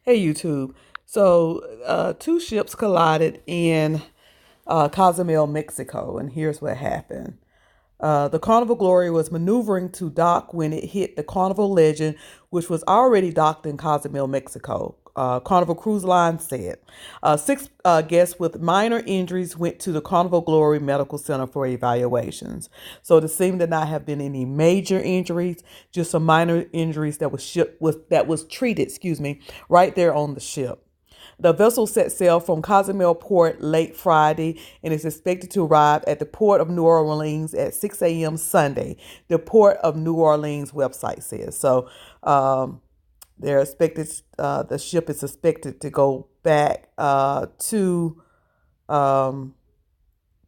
Hey YouTube. So two ships collided in Cozumel, Mexico, and here's what happened. The Carnival Glory was maneuvering to dock when it hit the Carnival Legend, which was already docked in Cozumel, Mexico. Carnival Cruise Line said. Six guests with minor injuries went to the Carnival Glory Medical Center for evaluations. So there seemed to not have been any major injuries, just some minor injuries that was treated, right there on the ship. The vessel set sail from Cozumel Port late Friday and is expected to arrive at the Port of New Orleans at 6 a.m. Sunday, the Port of New Orleans website says. So they're expected, the ship is expected to go back to um,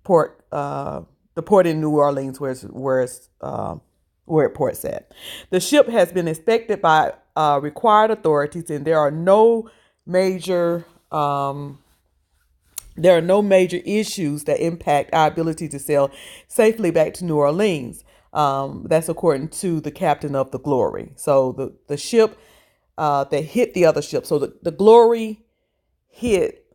port, the port in New Orleans where it ports at. The ship has been inspected by required authorities, and major um, there are no major issues that impact our ability to sail safely back to New Orleans. That's according to the captain of the Glory. So the ship that hit the other ship. So the Glory hit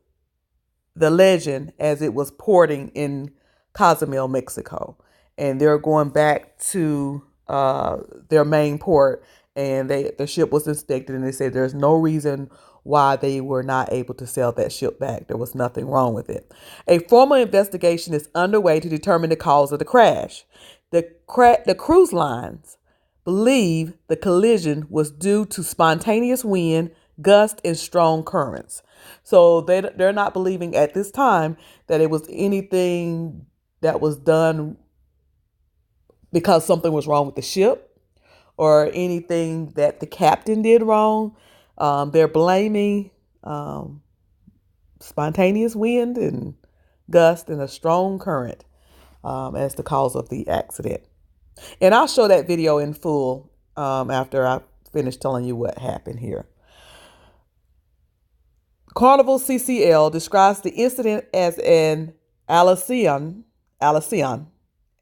the Legend as it was porting in Cozumel, Mexico, and they're going back to their main port. And the ship was inspected, and they said there's no reason why they were not able to sail that ship back. There was nothing wrong with it. A formal investigation is underway to determine the cause of the crash. The cruise lines believe the collision was due to spontaneous wind, gust, and strong currents. So they're not believing at this time that it was anything that was done because something was wrong with the ship or anything that the captain did wrong. They're blaming spontaneous wind and gust and a strong current as the cause of the accident. And I'll show that video in full after I finish telling you what happened here. Carnival CCL describes the incident as an Allison, Allison,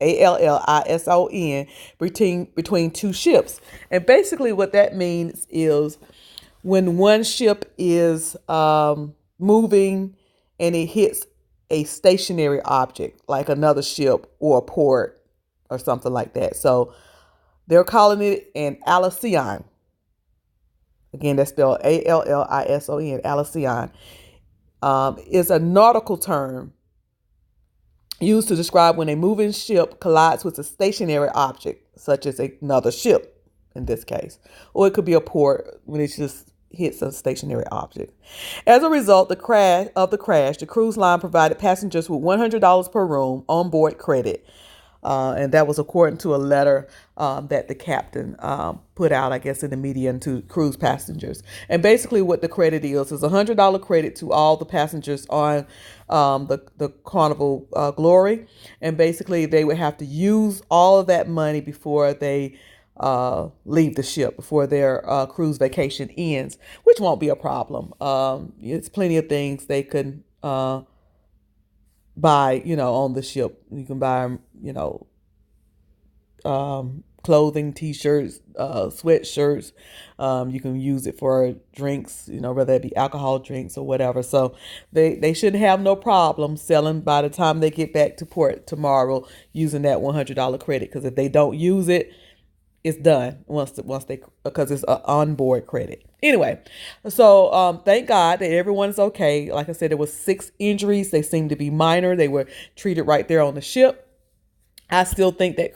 Allison, between two ships. And basically what that means is when one ship is moving and it hits a stationary object, like another ship or a port or something like that. So they're calling it an Allison. Again, that's spelled Allison, Allison. Is a nautical term used to describe when a moving ship collides with a stationary object, such as another ship in this case. Or it could be a port when it just hits a stationary object. As a result, the crash, the cruise line provided passengers with $100 per room onboard credit. And that was according to a letter that the captain put out, I guess, in the media and to cruise passengers. And basically what the credit is $100 credit to all the passengers on the Carnival Glory. And basically they would have to use all of that money before they leave the ship, before their cruise vacation ends, which won't be a problem. It's plenty of things they can buy, on the ship. You can buy, clothing, t-shirts, sweatshirts. You can use it for drinks, whether it be alcohol drinks or whatever. So they shouldn't have no problem selling by the time they get back to port tomorrow using that $100 credit. Because if they don't use it, it's done once they, because it's an onboard credit. Anyway, so thank God that everyone's okay. Like I said, there was 6 injuries. They seemed to be minor. They were treated right there on the ship. I still think that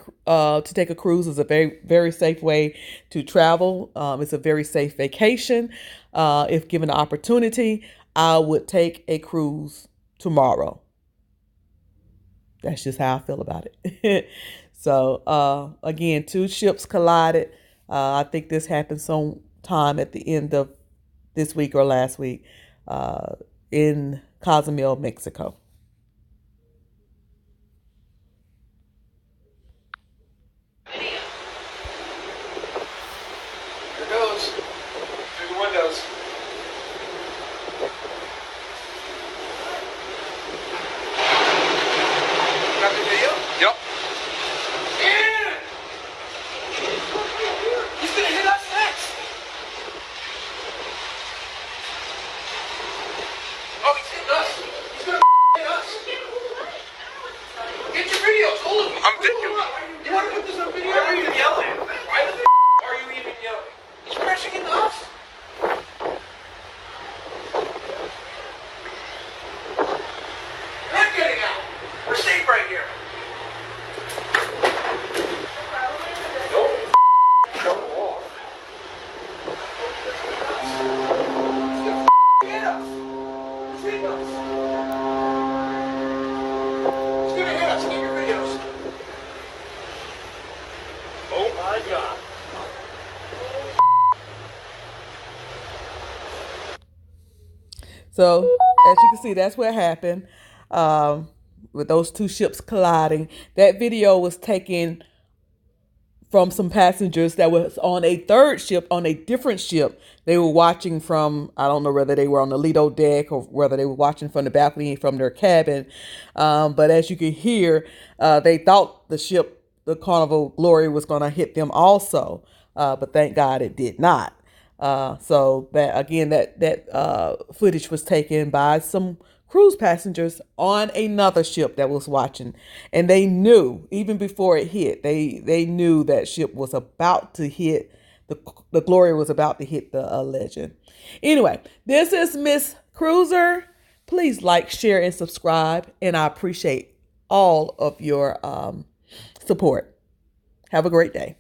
to take a cruise is a very, very safe way to travel. It's a very safe vacation. If given the opportunity, I would take a cruise tomorrow. That's just how I feel about it. So again, 2 ships collided. I think this happened sometime at the end of this week or last week in Cozumel, Mexico. Here goes. Through the windows. Got the video? Yep. Yeah! He's gonna hit us next! You want to put this on video? Why are you yelling? Why the are you even yelling? He's crashing into us. We're getting out. We're safe right here. So as you can see, that's what happened with those two ships colliding. That video was taken from some passengers that was on a third ship, on a different ship. They were watching from, I don't know whether they were on the Lido deck or whether they were watching from the balcony from their cabin. But as you can hear, they thought the ship, the Carnival Glory, was going to hit them also. But thank God it did not. So that again, that footage was taken by some cruise passengers on another ship that was watching, and they knew even before it hit. They knew that ship was about to hit the Glory was about to hit the Legend. Anyway, this is Miss Cruiser. Please like, share, and subscribe, and I appreciate all of your support. Have a great day.